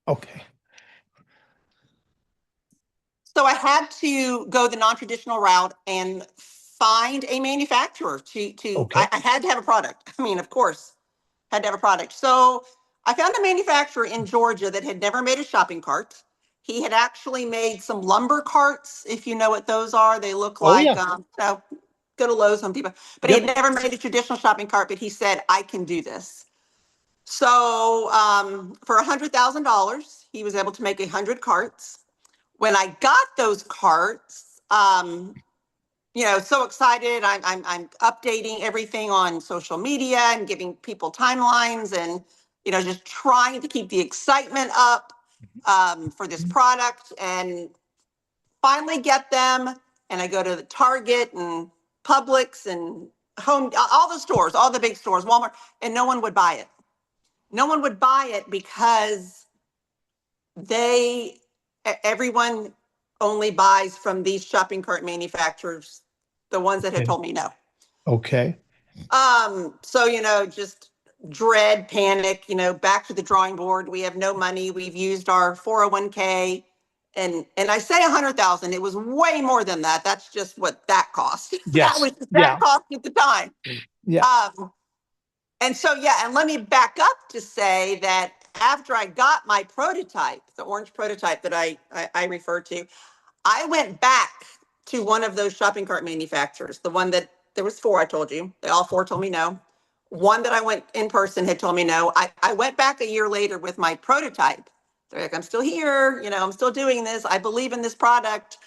Okay. So I had to go the non-traditional route and find a manufacturer Okay. I had to have a product. I mean, of course, had to have a product. So I found a manufacturer in Georgia that had never made a shopping cart. He had actually made some lumber carts, if you know what those are. They look Oh, like, yeah. go to Lowe's, Home Depot. But he had never made a traditional shopping cart, but he said, I can do this. So for $100,000, he was able to make 100 carts. When I got those carts, so excited. I'm updating everything on social media and giving people timelines and, just trying to keep the excitement up for this product and finally get them. And I go to the Target and Publix and all the stores, all the big stores, Walmart, and no one would buy it. No one would buy it because everyone only buys from these shopping cart manufacturers, the ones that had told me no. Okay. So, just dread, panic, back to the drawing board. We have no money. We've used our 401k. And I say 100,000, it was way more than that. That's just what that cost. Yes. That cost at the time. Yeah. And so, and let me back up to say that after I got my prototype, the orange prototype that I referred to, I went back to one of those shopping cart manufacturers, the one that there was four, I told you. They all four told me no. One that I went in person had told me no. I went back a year later with my prototype. They're like, I'm still here. I'm still doing this. I believe in this product,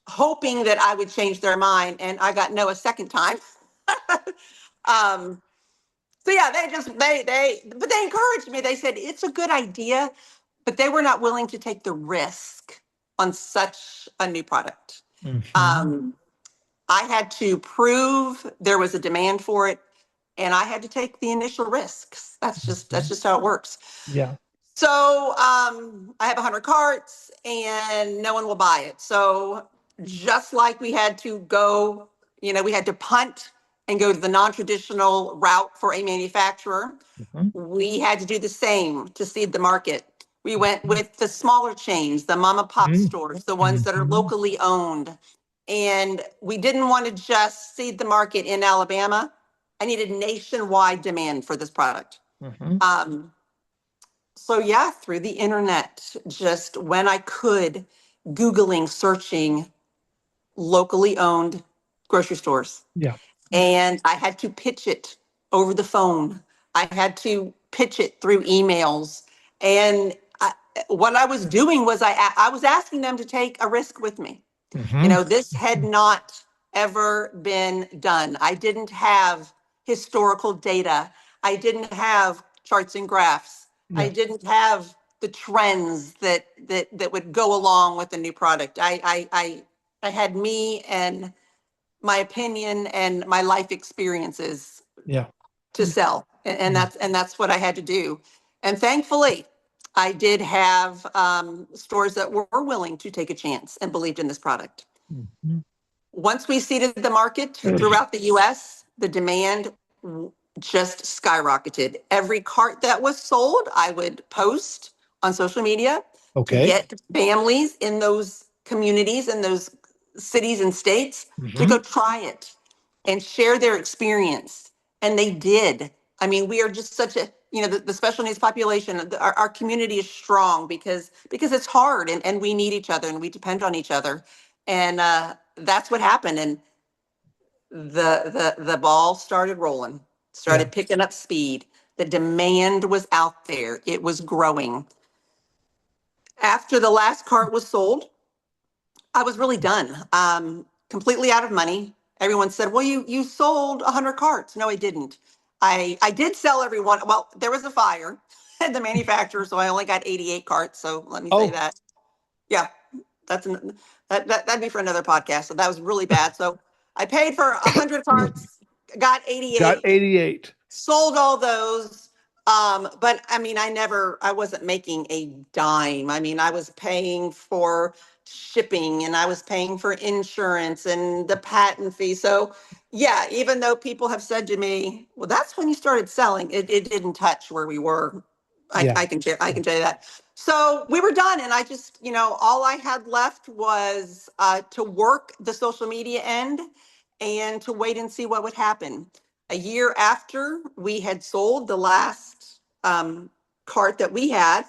hoping that I would change their mind. And I got no a second time. So yeah, but they encouraged me. They said, it's a good idea, but they were not willing to take the risk on such a new product. I had to prove there was a demand for it, and I had to take the initial risks. That's just how it works. Yeah. So I have 100 carts, and no one will buy it. So just like we had to go, we had to punt and go to the non-traditional route for a manufacturer, we had to do the same to seed the market. We went with the smaller chains, the mom and pop stores, the ones that are locally owned. And we didn't want to just seed the market in Alabama. I needed nationwide demand for this product. So yeah, through the internet, just when I could, Googling, searching locally owned grocery stores. Yeah. And I had to pitch it over the phone. I had to pitch it through emails. And what I was doing was I was asking them to take a risk with me. This had not ever been done. I didn't have historical data. I didn't have charts and graphs. Yeah. I didn't have the trends that would go along with the new product. I had me and my opinion and my life experiences to sell. And that's what I had to do. And thankfully, I did have stores that were willing to take a chance and believed in this product. Once we seeded the market throughout the US, the demand just skyrocketed. Every cart that was sold, I would post on social media to get families in those communities, in those cities and states to go try it and share their experience. And they did. I mean, we are just such a, the special needs population, our community is strong because it's hard and we need each other and we depend on each other. And that's what happened. And the ball started rolling, started picking up speed. The demand was out there. It was growing. After the last cart was sold, I was really done, completely out of money. Everyone said, well, you sold 100 carts. No, I didn't. I did sell every one. Well, there was a fire at the manufacturer, so I only got 88 carts. So let me say that. Yeah, that'd be for another podcast. So that was really bad. So I paid for 100 carts, got 88. Got 88. Sold all those. But I mean, I wasn't making a dime. I mean, I was paying for shipping and I was paying for insurance and the patent fee. So yeah, even though people have said to me, well, that's when you started selling, it didn't touch where we were Yeah. I can tell you that. So we were done, and I just, all I had left was to work the social media end and to wait and see what would happen. A year after we had sold the last cart that we had,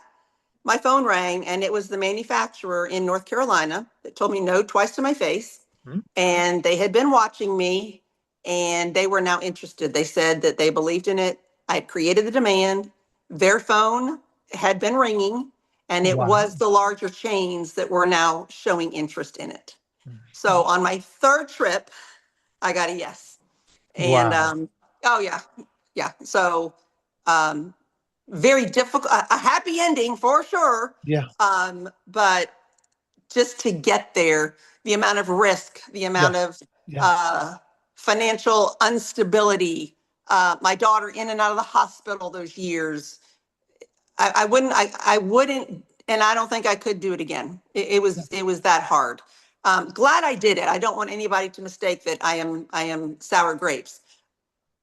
my phone rang, and it was the manufacturer in North Carolina that told me no twice to my face. Mhm. And they had been watching me, and they were now interested. They said that they believed in it. I had created the demand. Their phone had been ringing, and it Wow. was the larger chains that were now showing interest in it. So Mhm. on my third trip, I got a yes. And Wow. oh yeah, yeah. So um, very difficult, a happy ending for sure. Yeah. But just to get there, the amount of risk, the Yeah. amount of Yeah. uh, financial instability, my daughter in and out of the hospital those years, I wouldn't, and I don't think I could do it again. Yeah. It was that hard. Glad I did it. I don't want anybody to mistake that I am sour grapes.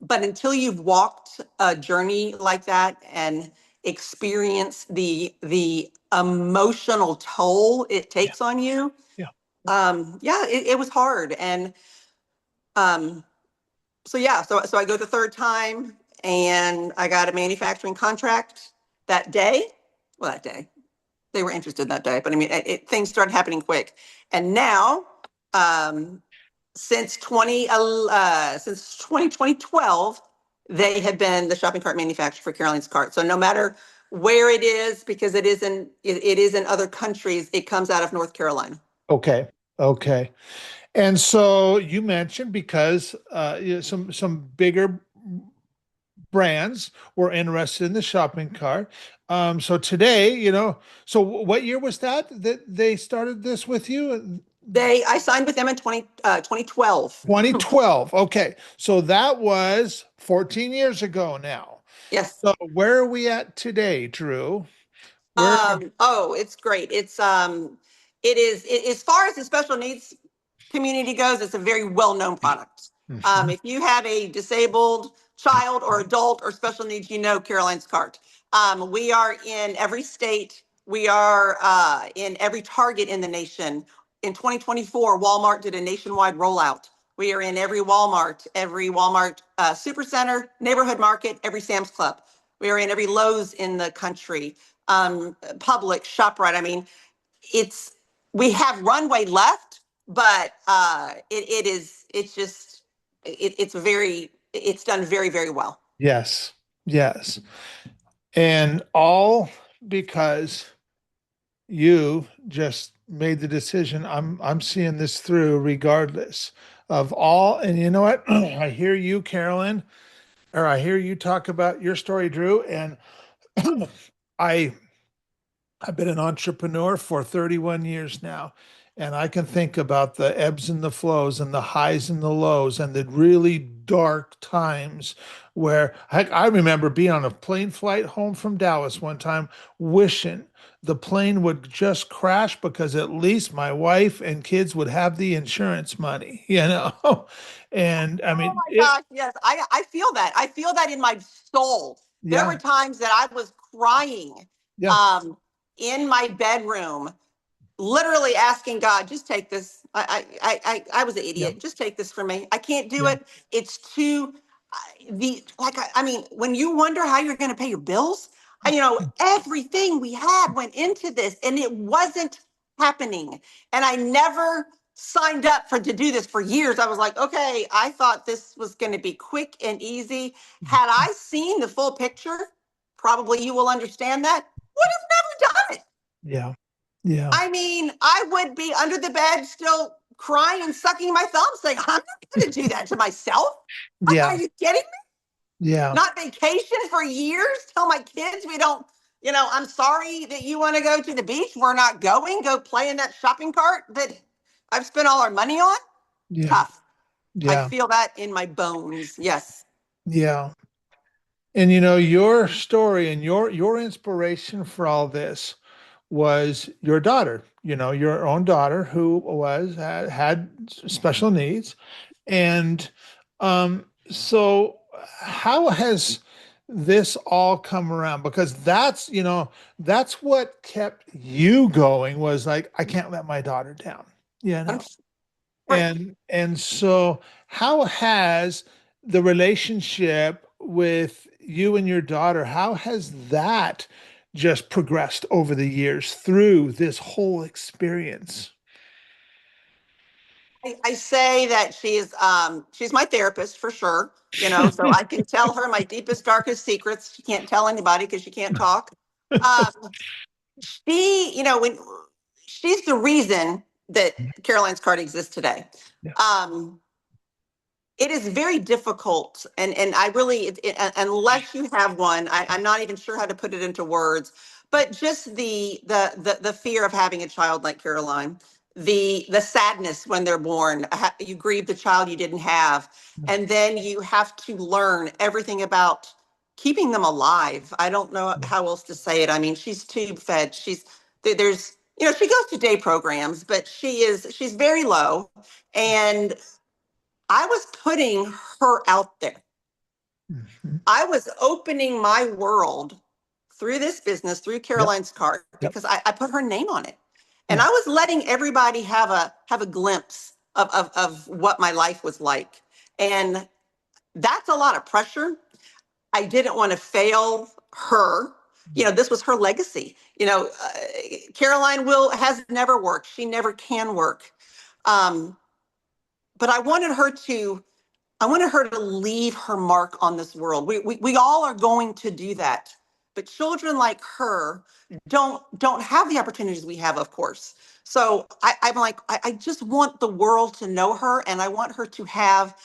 But until you've walked a journey like that and experienced the emotional toll it Yeah. takes on you, Yeah. yeah, it was hard. And um, so yeah, so I go the third time, and I got a manufacturing contract that day. Well, that day they were interested that day, but I mean, things started happening quick. And now, um, since 2012, they have been the shopping cart manufacturer for Caroline's Cart. So no matter where it is, because it is in other countries, it comes out of North Carolina. Okay. Okay. And so you mentioned because some bigger brands were interested in the shopping cart. So today, so what year was that they started this with you? I signed with them in 2012. 2012. Okay. So that was 14 years ago now. Yes. So where are we at today, Drew? Where? Oh, it's great. As far as the special needs community goes, it's a very well-known product. Mhm. If you have a disabled child or adult or special needs, Caroline's Cart. We are in every state. We are in every Target in the nation. In 2024, Walmart did a nationwide rollout. We are in every Walmart supercenter, neighborhood market, every Sam's Club. We are in every Lowe's in the country, Publix, ShopRite. I mean, it's we have runway left, but it's done very, very well. Yes. Yes. And all because you just made the decision. I'm seeing this through regardless of all. And you know what? I hear you, Carolyn, or I hear you talk about your story, Drew, and I I've been an entrepreneur for 31 years now, and I can think about the ebbs and the flows and the highs and the lows and the really dark times where I remember being on a plane flight home from Dallas one time, wishing the plane would just crash because at least my wife and kids would have the insurance money, you know? And I Oh mean, my gosh, yes, I feel that. I feel that in my soul. There yeah, were times that I was crying yeah, um, in my bedroom, literally asking God, just take this. I was an yeah, idiot. Just take this from me. I can't do yeah, it. It's too I mean, when you wonder how you're going to pay your bills, everything we had went into this, and it wasn't happening. And I never signed up for to do this for years. I was like, okay, I thought this was going to be quick and easy. Had I seen the full picture, probably you will understand that. Would have never done it. yeah, yeah, I mean, I would be under the bed still crying and sucking my thumb, saying, I'm not going to do that to myself. yeah, Are you kidding me? yeah, Not vacation for years? Tell my kids we don't, I'm sorry that you want to go to the beach. We're not going. Go play in that shopping cart that I've spent all our money on. yeah, Tough. I yeah, feel that in my bones. Yes. yeah. And your story and your inspiration for all this was your daughter, your own daughter who had special needs. And so how has this all come around? Because that's, that's what kept you going, was like, I can't let my daughter down, you know. Right. And so how has the relationship with you and your daughter, how has that just progressed over the years through this whole experience? I say that she's my therapist for sure, so I can tell her my deepest, darkest secrets. She can't tell anybody because she can't talk. Um, when she's the reason that Caroline's card exists today. Yeah. Um, it is very difficult, and I really, unless you have one, I'm not even sure how to put it into words. But just the fear of having a child like Caroline, the sadness when they're born, you grieve the child you didn't have, and then you have to learn everything about keeping them alive. I don't know how else to say it. I mean, she's tube fed. There's she goes to day programs, but she's very low, and I was putting her out there. Mhm. I was opening my world through this business, through Yep. Caroline's card, Yep. because I put her name on it. And Yeah. I was letting everybody have a glimpse of what my life was like. And that's a lot of pressure. I didn't want to fail her. This was her legacy. Caroline will has never worked. She never can work. Um, but I wanted her to leave her mark on this world. We all are going to do that. But children like her don't have the opportunities we have, of course. So I'm like, I just want the world to know her, and I want her to have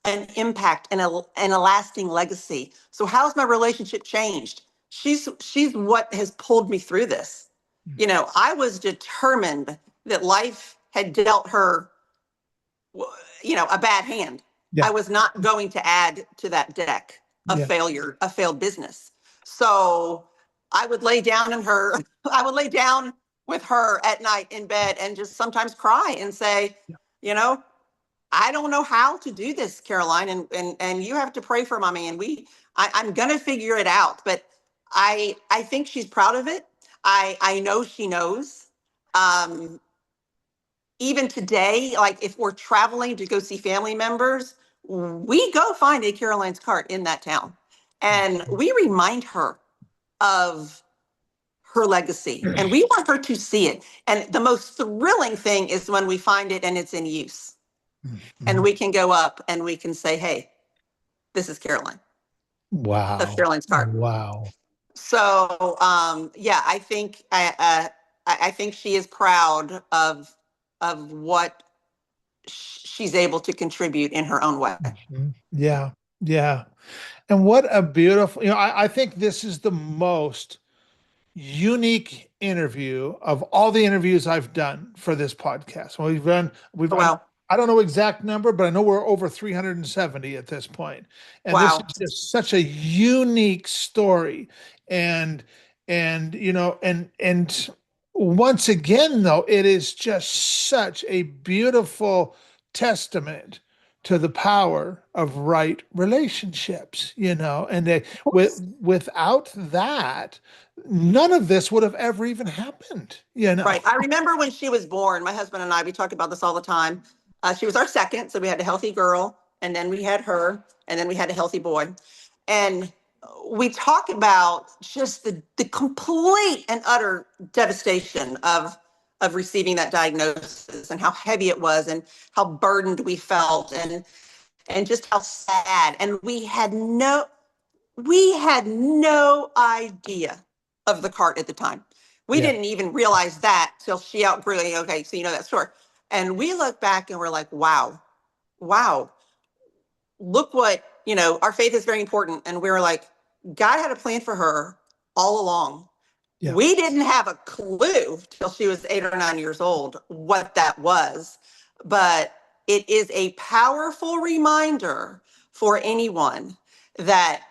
an impact and a lasting legacy. So how's my relationship changed? She's what has pulled me through this. I was determined that life had dealt her a bad hand. I Yeah. was not going to add to that deck of Yeah. failure, a failed business. So I would lay down I would lay down with her at night in bed and just sometimes cry and say, Yeah. you know, I don't know how to do this, Caroline, and you have to pray for mommy. And I'm gonna figure it out. But I think she's proud of it. I know she knows. Um, Even today, like if we're traveling to go see family members, we go find a Caroline's cart in that town. And we remind her of her legacy and we want her to see it. And the most thrilling thing is when we find it and it's in use. And Mhm. we can go up and we can say, hey, this is Caroline of Wow. Caroline's cart. Wow. So yeah, I think she is proud of what she's able to contribute in her own way. Mhm. Yeah. Yeah. And what a beautiful, I think this is the most unique interview of all the interviews I've done for this podcast. Well, Oh, wow. I don't know exact number, but I know we're over 370 at this point. And this Wow. is just such a unique story. And, and once again, though, it is just such a beautiful testament to the power of right relationships, and without that, none of this would have ever even happened. Right. I remember when she was born, my husband and I, we talk about this all the time. She was our second. So we had a healthy girl, and then we had her, and then we had a healthy boy. And we talk about just the complete and utter devastation of receiving that diagnosis and how heavy it was and how burdened we felt and just how sad. And we had no idea of the cart at the time. We Yeah. didn't even realize that till she outgrew it. Okay, so you know that story. And we look back and we're like, wow, wow, look what, our faith is very important. And we were like, God had a plan for her all along. Yeah. We didn't have a clue till she was 8 or 9 years old what that was. But it is a powerful reminder for anyone that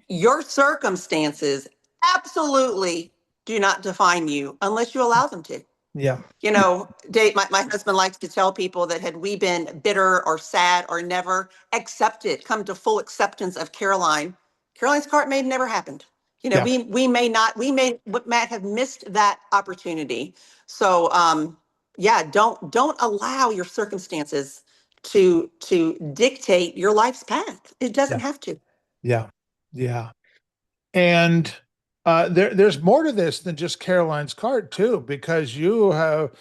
your circumstances absolutely do not define you unless you allow them to. Yeah. You know, Dave, my husband likes to tell people that had we been bitter or sad or never accepted, come to full acceptance of Caroline, Caroline's cart may have never happened. You know, Yeah. we may not, we may Matt have missed that opportunity. So yeah, don't allow your circumstances to dictate your life's path. It doesn't Yeah. have to. Yeah. Yeah. And there's more to this than just Caroline's cart too, because you've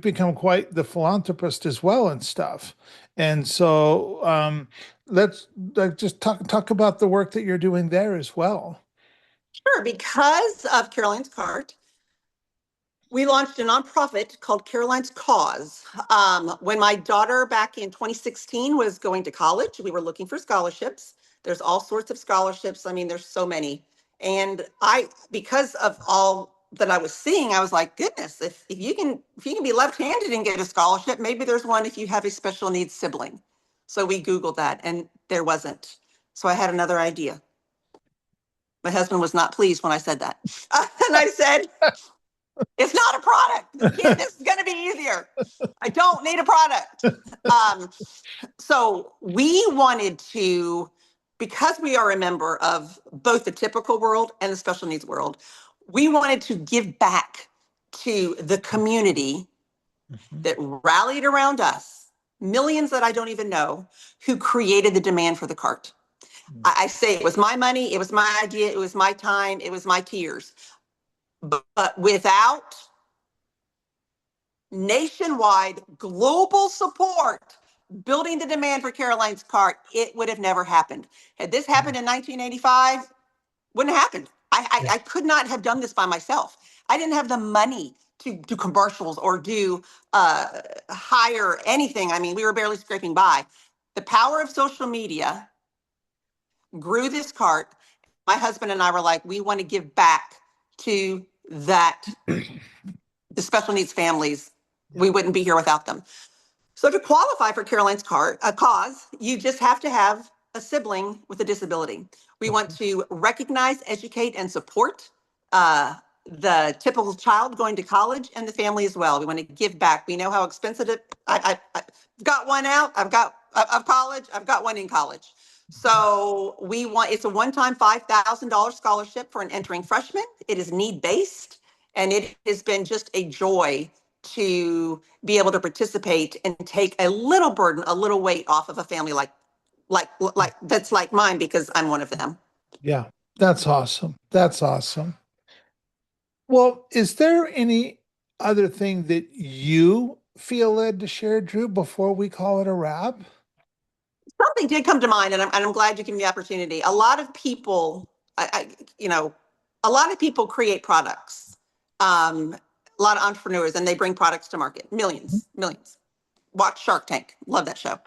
become quite the philanthropist as well and stuff. And so let's like just talk about the work that you're doing there as well. Sure, because of Caroline's cart, we launched a nonprofit called Caroline's Cause. When my daughter back in 2016 was going to college, we were looking for scholarships. There's all sorts of scholarships. I mean, there's so many. And because of all that I was seeing, I was like, goodness, if you can be left-handed and get a scholarship, maybe there's one if you have a special needs sibling. So we Googled that and there wasn't. So I had another idea. My husband was not pleased when I said that. And I said, it's not a product. This is going to be easier. I don't need a product. Um, so we wanted to, because we are a member of both the typical world and the special needs world, we wanted to give back to the community Mhm. that rallied around us, millions that I don't even know, who created the demand for the cart. I say it was my money, it was my idea, it was my time, it was my tears. But without nationwide global support building the demand for Caroline's cart, it would have never happened. Had this happened in 1985, wouldn't have happened. Yeah. I could not have done this by myself. I didn't have the money to do commercials or do hire anything. I mean, we were barely scraping by. The power of social media grew this cart. My husband and I were like, we want to give back to that, the special needs families. Yeah. We wouldn't be here without them. So to qualify for Caroline's cause, you just have to have a sibling with a disability. We want Okay. to recognize, educate, and support uh, the typical child going to college and the family as well. We want to give back. We know how expensive it. I've got one out. I've got of college. I've got one in college. So we want, it's a one-time $5,000 scholarship for an entering freshman. It is need-based, and it has been just a joy to be able to participate and take a little burden, a little weight off of a family like that's like mine because I'm one of them. Yeah. That's awesome. That's awesome. Well, is there any other thing that you feel led to share, Drew, before we call it a wrap? Something did come to mind, and I'm glad you gave me the opportunity. A lot of people, you know, a lot of people create products. A lot of entrepreneurs, and they bring products to market. Millions, millions. Watch Shark Tank. Love that show.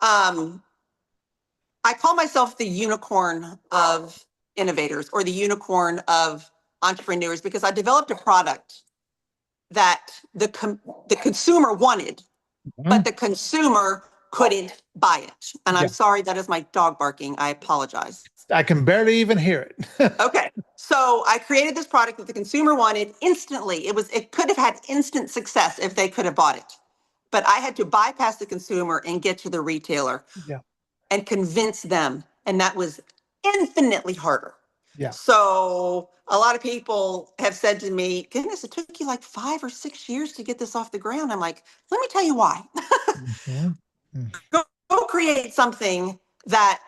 Um, I call myself the unicorn of innovators or the unicorn of entrepreneurs because I developed a product that the consumer wanted, but Mhm. the consumer couldn't buy it. And I'm Yeah. sorry, that is my dog barking. I apologize. I can barely even hear it. Okay. So I created this product that the consumer wanted instantly. It could have had instant success if they could have bought it. But I had to bypass the consumer and get to the retailer Yeah. and convince them. And that was infinitely harder. Yeah. So a lot of people have said to me, goodness, it took you like 5 or 6 years to get this off the ground. I'm like, let me tell you why. Mhm. Mhm. Go create something that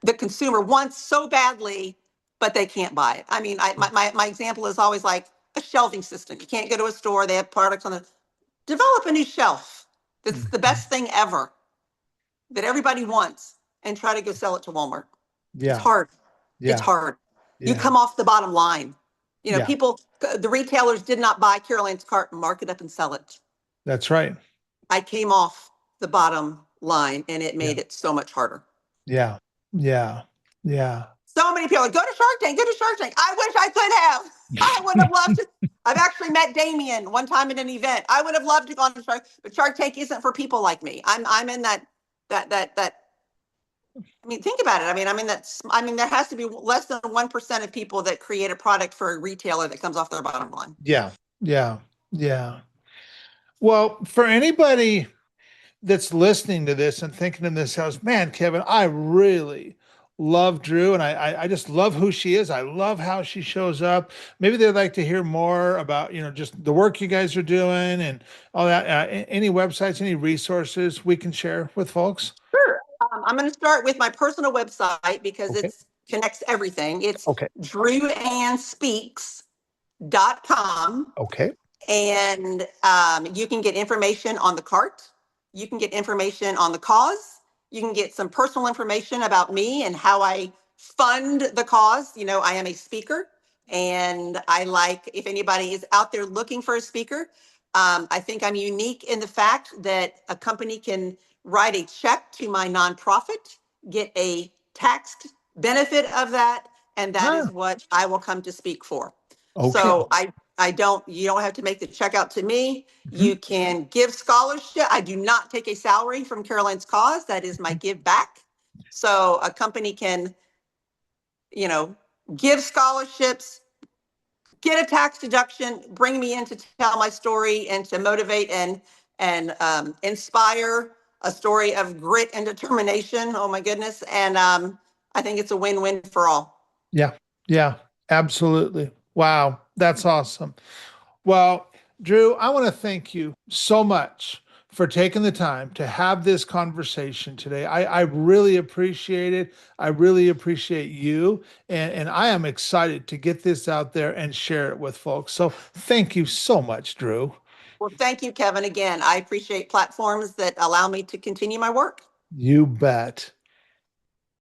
the consumer wants so badly, but they can't buy it. I mean, my example is always like a shelving system. You can't go to a store, they have products on the, develop a new shelf. That's the Mhm. best thing ever that everybody wants and try to go sell it to Walmart. It's Yeah. hard. It's Yeah. hard. You Yeah. come off the bottom line. You know, Yeah. people, the retailers did not buy Caroline's cart and mark it up and sell it. That's right. I came off the bottom line and it Yeah. made it so much harder. Yeah. Yeah. Yeah. So many people are like, go to Shark Tank, go to Shark Tank. I wish I could have. I would have loved to. I've actually met Damien one time at an event. I would have loved to go on to Shark, but Shark Tank isn't for people like me. I'm in that. I mean, think about it. I mean, I'm in that. I mean, there has to be less than 1% of people that create a product for a retailer that comes off their bottom line. Yeah. Yeah. Yeah. Well, for anybody that's listening to this and thinking in this house, man, Kevin, I really love Drew, and I just love who she is. I love how she shows up. Maybe they'd like to hear more about, just the work you guys are doing and all that. Any websites, any resources we can share with folks? Sure. I'm going to start with my personal website because Okay. it's connects everything. It's Okay. drewandspeaks.com. Okay. And you can get information on the cart. You can get information on the cause. You can get some personal information about me and how I fund the cause. I am a speaker, and I like, if anybody is out there looking for a speaker, I think I'm unique in the fact that a company can write a check to my nonprofit, get a taxed benefit of that, and that Ah, is what I will come to speak for. okay. So you don't have to make the check out to me. Mhm. You can give scholarship. I do not take a salary from Caroline's Cause. That is my give back. So a company can, you know, give scholarships, get a tax deduction, bring me in to tell my story and to motivate and inspire a story of grit and determination. Oh my goodness. And I think it's a win-win for all. Yeah. Yeah. Absolutely. Wow. That's awesome. Well, Drew, I want to thank you so much for taking the time to have this conversation today. I really appreciate it. I really appreciate you. And I am excited to get this out there and share it with folks. So thank you so much, Drew. Well, thank you, Kevin. Again, I appreciate platforms that allow me to continue my work. You bet.